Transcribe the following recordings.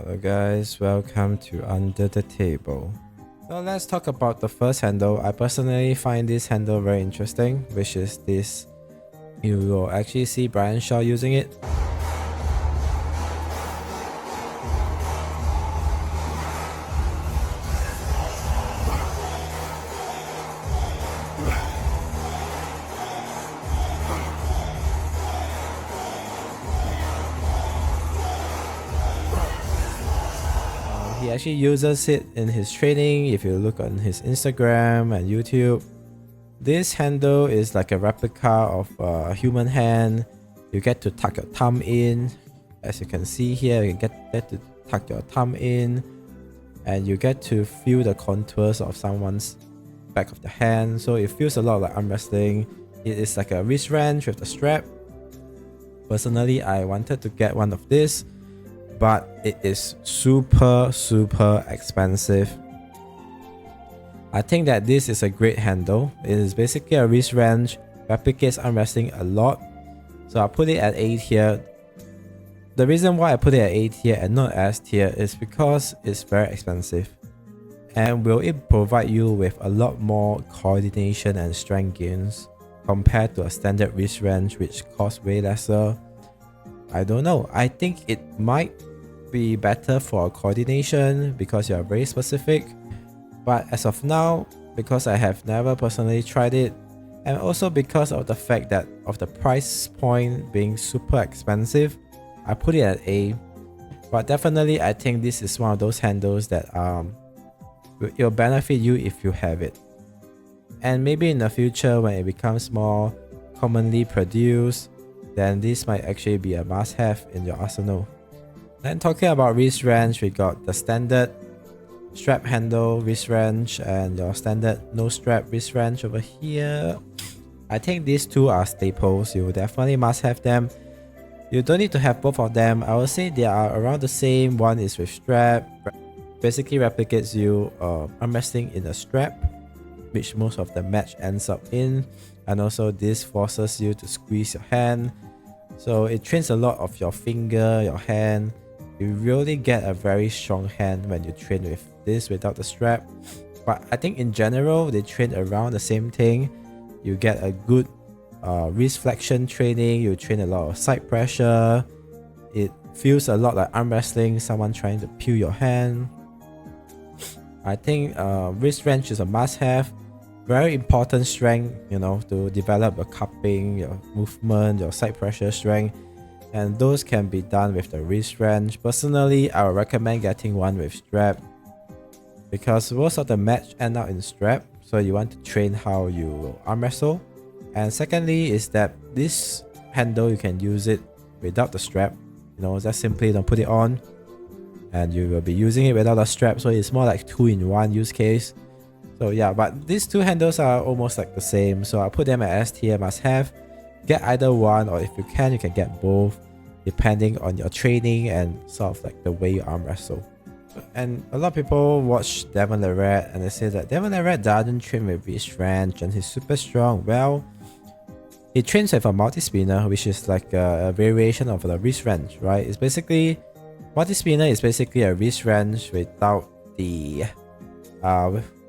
Hello guys, welcome to Under the Table. So let's talk about the first handle. I personally find this handle very interesting, which is this. You will actually see Brian Shaw using it. He actually uses it in his training. If you look on his Instagram and YouTube, this handle is like a replica of a human hand. You get to tuck your thumb in. As you can see here, you get to tuck your thumb in, and you get to feel the contours of someone's back of the hand. So it feels a lot like arm wrestling. It is like a wrist wrench with the strap. Personally, I wanted to get one of this, but it is super expensive. I think that this is a great handle. It is basically a wrist wrench, replicates arm wrestling a lot. So I put it at A tier. The reason why I put it at A tier and not S tier is because it's very expensive. And will it provide you with a lot more coordination and strength gains compared to a standard wrist wrench which costs way lesser? I don't know. I think it might be better for coordination because you are very specific. But as of now, because I have never personally tried it, and also because of the fact that of the price point being super expensive, I put it at A. But definitely I think this is one of those handles that it'll benefit you if you have it. And maybe in the future when it becomes more commonly produced, then this might actually be a must-have in your arsenal. Then talking about wrist wrench, we got the standard strap handle wrist wrench and your standard no strap wrist wrench over here. I think these two are staples. You definitely must have them. You don't need to have both of them. I would say they are around the same. One is with strap, basically replicates you arm wrestling in a strap, which most of the match ends up in, and also this forces you to squeeze your hand. So it trains a lot of your finger, your hand. You really get a very strong hand when you train with this without the strap. But I think in general, they train around the same thing. You get a good wrist flexion training. You train a lot of side pressure. It feels a lot like arm wrestling, someone trying to peel your hand. I think wrist wrench is a must-have. Very important strength, you know, to develop your cupping, your movement, your side pressure strength. And those can be done with the wrist wrench. Personally, I would recommend getting one with strap because most of the match end up in strap. So you want to train how you will arm wrestle. And secondly is that this handle, you can use it without the strap. You know, just simply don't put it on and you will be using it without a strap. So it's more like 2-in-1 use case. So yeah, but these two handles are almost like the same. So I put them at S tier, must have. Get either one, or if you can get both, depending on your training and sort of like the way you arm wrestle. And a lot of people watch Devon Larratt and they say that Devon Larratt doesn't train with wrist wrench and he's super strong. Well, he trains with a multi-spinner, which is like a variation of the wrist wrench, right? It's basically, multi-spinner is basically a wrist wrench without the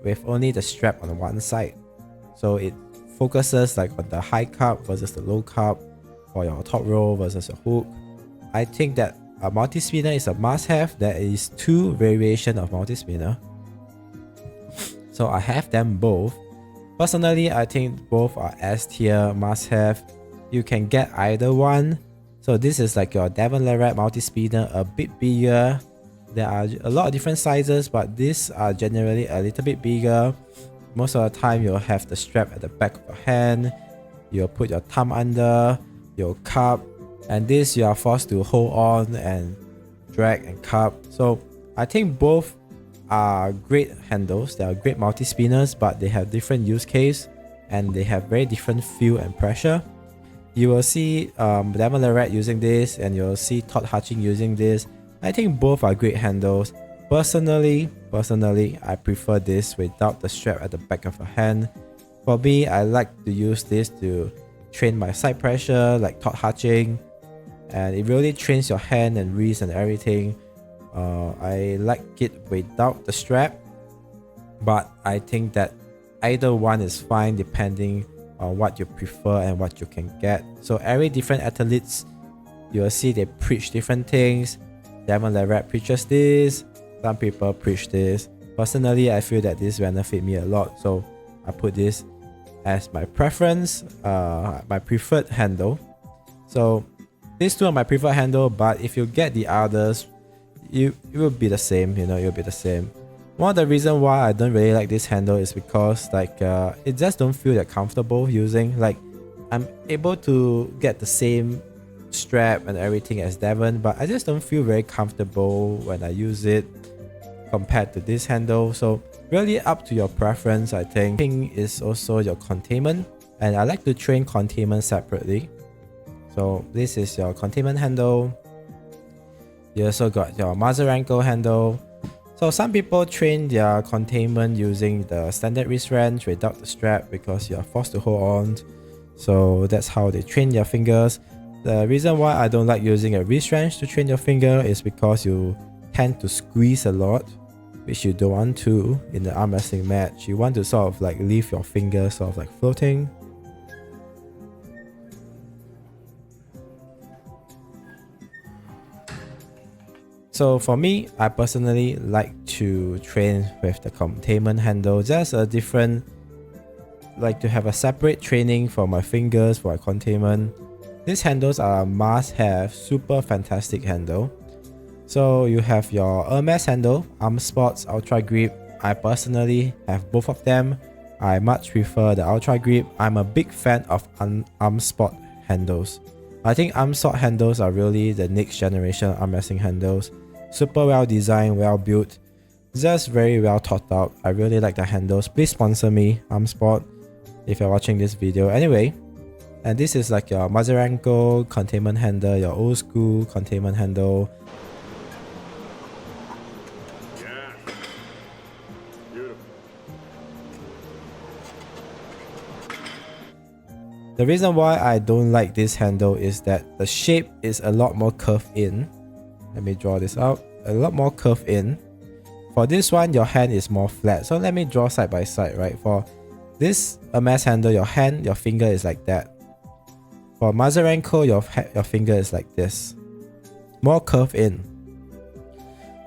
with only the strap on one side. So it focuses like on the high cup versus the low cup, or your top row versus your hook. I think that a multi-spinner is a must-have. There is two variations of multi-spinner. So I have them both. Personally, I think both are S tier must-have. You can get either one. So this is like your Devon Larratt multi-spinner, a bit bigger. There are a lot of different sizes, but these are generally a little bit bigger. Most of the time, you'll have the strap at the back of your hand. You'll put your thumb under, your cup, and this you are forced to hold on and drag and cup. So I think both are great handles. They are great multi-spinners, but they have different use case and they have very different feel and pressure. You will see Devon Larratt using this, and you'll see Todd Hutching using this. I think both are great handles. Personally, I prefer this without the strap at the back of a hand. For me, I like to use this to train my side pressure like Todd Hutching, and it really trains your hand and wrist and everything. I like it without the strap, but I think that either one is fine depending on what you prefer and what you can get. So every different athletes, you will see they preach different things. Devon Leverett preaches this, some people preach this. Personally, I feel that this benefit me a lot, so I put this as my preference, my preferred handle. So these two are my preferred handle, but if you get the others, it will be the same, you know, it will be the same. One of the reasons why I don't really like this handle is because like it just don't feel that comfortable using. Like I'm able to get the same strap and everything as Devon, but I just don't feel very comfortable when I use it compared to this handle. So really up to your preference, I think. Thing is also your containment, and I like to train containment separately. So this is your containment handle. You also got your Mazarenko handle. So some people train their containment using the standard wrist wrench without the strap because you are forced to hold on. So that's how they train their fingers. The reason why I don't like using a wrist wrench to train your finger is because you tend to squeeze a lot, which you don't want to in the arm wrestling match. You want to sort of like leave your fingers sort of like floating. So for me, I personally like to train with the containment handle, just a different, like to have a separate training for my fingers for my containment. These handles are a must-have, super fantastic handle. So you have your Hermes handle, Arm Sports, Ultra Grip. I personally have both of them. I much prefer the Ultra Grip. I'm a big fan of Arm Sport handles. I think Arm Sport handles are really the next generation arm wrestling handles. Super well designed, well built, just very well thought out. I really like the handles. Please sponsor me, Arm Sport, if you're watching this video. Anyway, and this is like your Mazarenko containment handle, your old school containment handle. Yeah. Beautiful. The reason why I don't like this handle is that the shape is a lot more curved in. Let me draw this out. A lot more curved in. For this one, your hand is more flat. So let me draw side by side, right? For this Hermes handle, your finger is like that. For Mazarenko, your finger is like this. More curved in.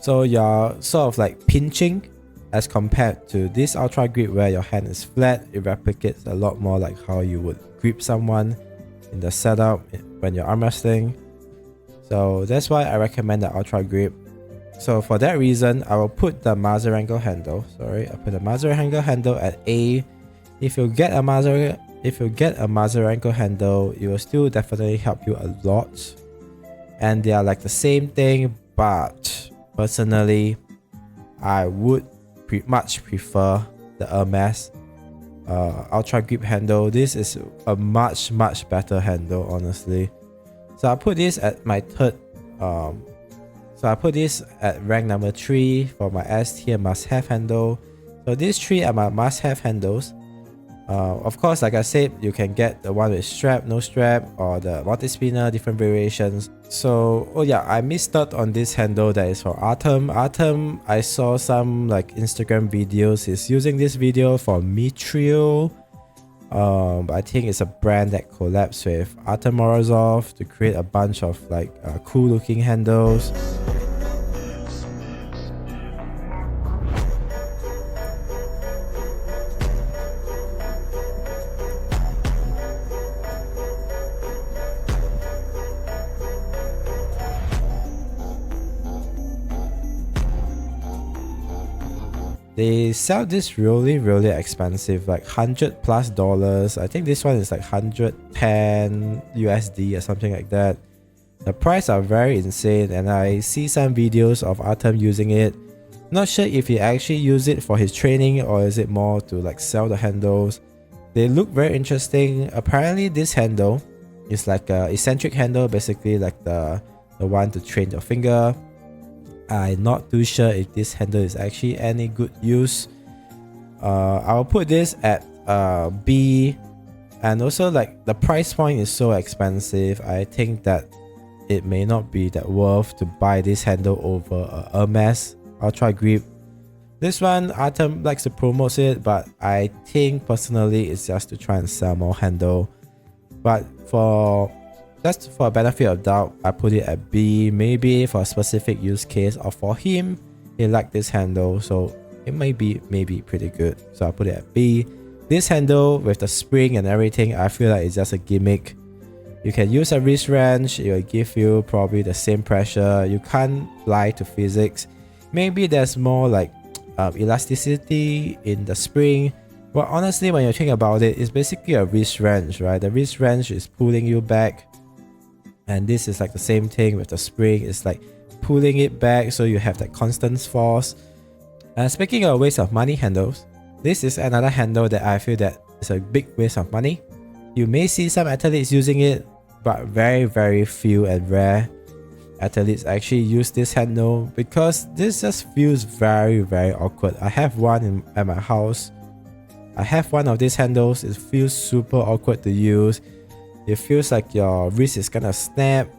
So you're sort of like pinching as compared to this Ultra Grip where your hand is flat. It replicates a lot more like how you would grip someone in the setup when you're arm wrestling. So that's why I recommend the Ultra Grip. So for that reason, I will put the Mazarenko handle. Sorry, I put the Mazarenko handle at A. If you get a Mazarenko handle, it will still definitely help you a lot. And they are like the same thing, but personally, I would much prefer the Hermes Ultra Grip handle. This is a much better handle, honestly. So I put this at my third. So I put this at rank number 3 for my S tier must-have handle. So these 3 are my must-have handles. Of course, like I said, you can get the one with strap, no strap, or the multi-spinner, different variations. So, oh yeah, I missed out on this handle that is for ARTARM. ARTARM, I saw some like Instagram videos. He's using this video for Mithril. I think it's a brand that collabs with ARTARM to create a bunch of like cool looking handles. They sell this really expensive, like $100+. I think this one is like 110 USD or something like that. The price are very insane, and I see some videos of ARTARM using it. Not sure if he actually use it for his training or is it more to like sell the handles. They look very interesting. Apparently this handle is like a eccentric handle, basically like the one to train your finger. I'm not too sure if this handle is actually any good use. I'll put this at B, and also like the price point is so expensive. I think that it may not be that worth to buy this handle over a Hermes Ultra Grip. This one, ARTARM likes to promote it, but I think personally it's just to try and sell more handle. But just for a benefit of doubt, I put it at B, maybe for a specific use case, or for him, he liked this handle, so it may be pretty good. So I put it at B. This handle with the spring and everything, I feel like it's just a gimmick. You can use a wrist wrench, it will give you probably the same pressure. You can't lie to physics. Maybe there's more like elasticity in the spring. Well, honestly, when you think about it, it's basically a wrist wrench, right? The wrist wrench is pulling you back, and this is like the same thing with the spring. It's like pulling it back, so you have that constant force. Speaking of waste of money handles, this is another handle that I feel that is a big waste of money. You may see some athletes using it, but very few and rare athletes actually use this handle, because this just feels very awkward. I have one at my house. I have one of these handles. It feels super awkward to use. It feels like your wrist is gonna snap.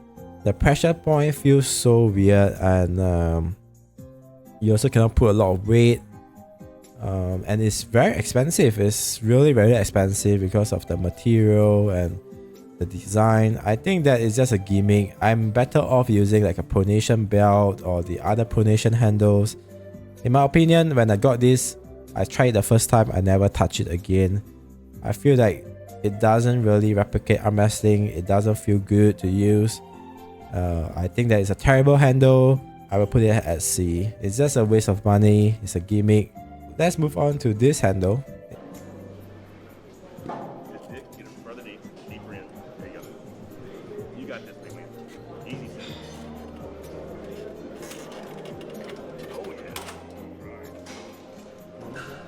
The pressure point feels so weird, and you also cannot put a lot of weight. And it's very expensive. It's really very expensive because of the material and the design. I think that is just a gimmick. I'm better off using like a pronation belt or the other pronation handles. In my opinion, when I got this, I tried it the first time, I never touched it again. I feel like it doesn't really replicate arm wrestling. It doesn't feel good to use. I think that it's a terrible handle. I will put it at C. It's just a waste of money. It's a gimmick. Let's move on to this handle. Just get him further deeper in. There you go. You got this, big man. Easy set. Oh yeah. Right.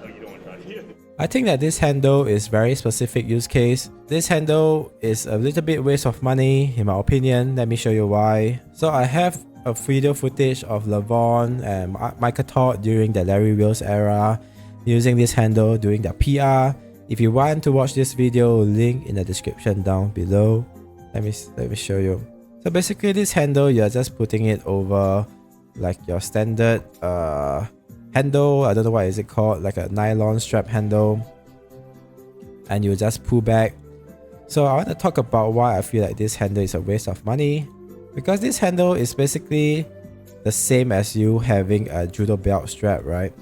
Oh, you don't want to try it. I think that this handle is very specific use case. This handle is a little bit waste of money in my opinion. Let me show you why. So I have a video footage of Levon and Michael Todd during the Larry Wheels era using this handle during the PR. If you want to watch this video, link in the description down below. Let me show you. So basically this handle, you're just putting it over like your standard handle. I don't know what is it called, like a nylon strap handle, and you just pull back. So I want to talk about why I feel like this handle is a waste of money. Because this handle is basically the same as you having a judo belt strap, right?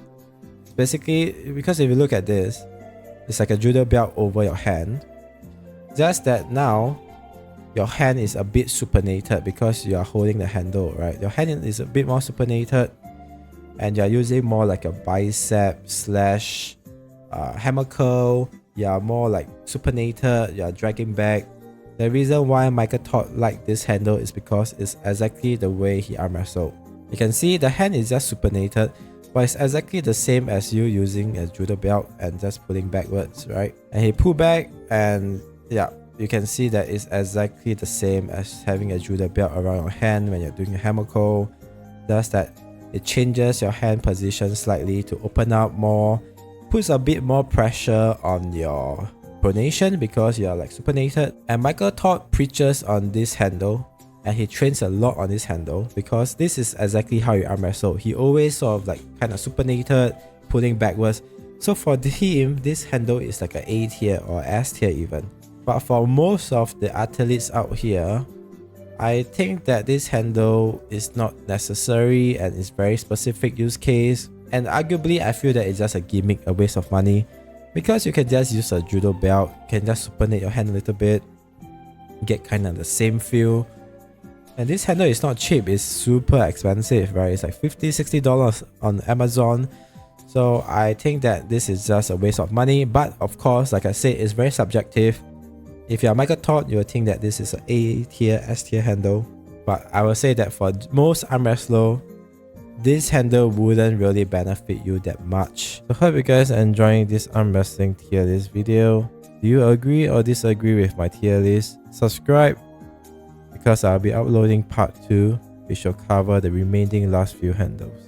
Basically, because if you look at this, it's like a judo belt over your hand. Just that now, your hand is a bit supinated because you are holding the handle, right? Your hand is a bit more supinated, and you're using more like a bicep slash hammer curl. You're more like supinated, you're dragging back. The reason why Michael Todd liked this handle is because it's exactly the way he arm wrestled. You can see the hand is just supinated, but it's exactly the same as you using a judo belt and just pulling backwards, right? And he pulled back, and yeah, you can see that it's exactly the same as having a judo belt around your hand when you're doing a hammer curl. Just that it changes your hand position slightly to open up more, puts a bit more pressure on your pronation because you are like supinated. And Michael Todd preaches on this handle, and he trains a lot on this handle because this is exactly how you arm wrestle. He always sort of like kind of supinated, pulling backwards. So for him, this handle is like an A tier or S tier even. But for most of the athletes out here, I think that this handle is not necessary and it's very specific use case. And arguably, I feel that it's just a gimmick, a waste of money. Because you can just use a judo belt, you can just supinate your hand a little bit, get kind of the same feel. And this handle is not cheap, it's super expensive, right? It's like $50–$60 on Amazon. So I think that this is just a waste of money. But of course, like I said, it's very subjective. If you're Michael Todd, you will think that this is an A tier, S tier handle. But I will say that for most arm wrestlers, this handle wouldn't really benefit you that much. So hope you guys are enjoying this arm wrestling tier list video. Do you agree or disagree with my tier list? Subscribe, because I'll be uploading part 2, which will cover the remaining last few handles.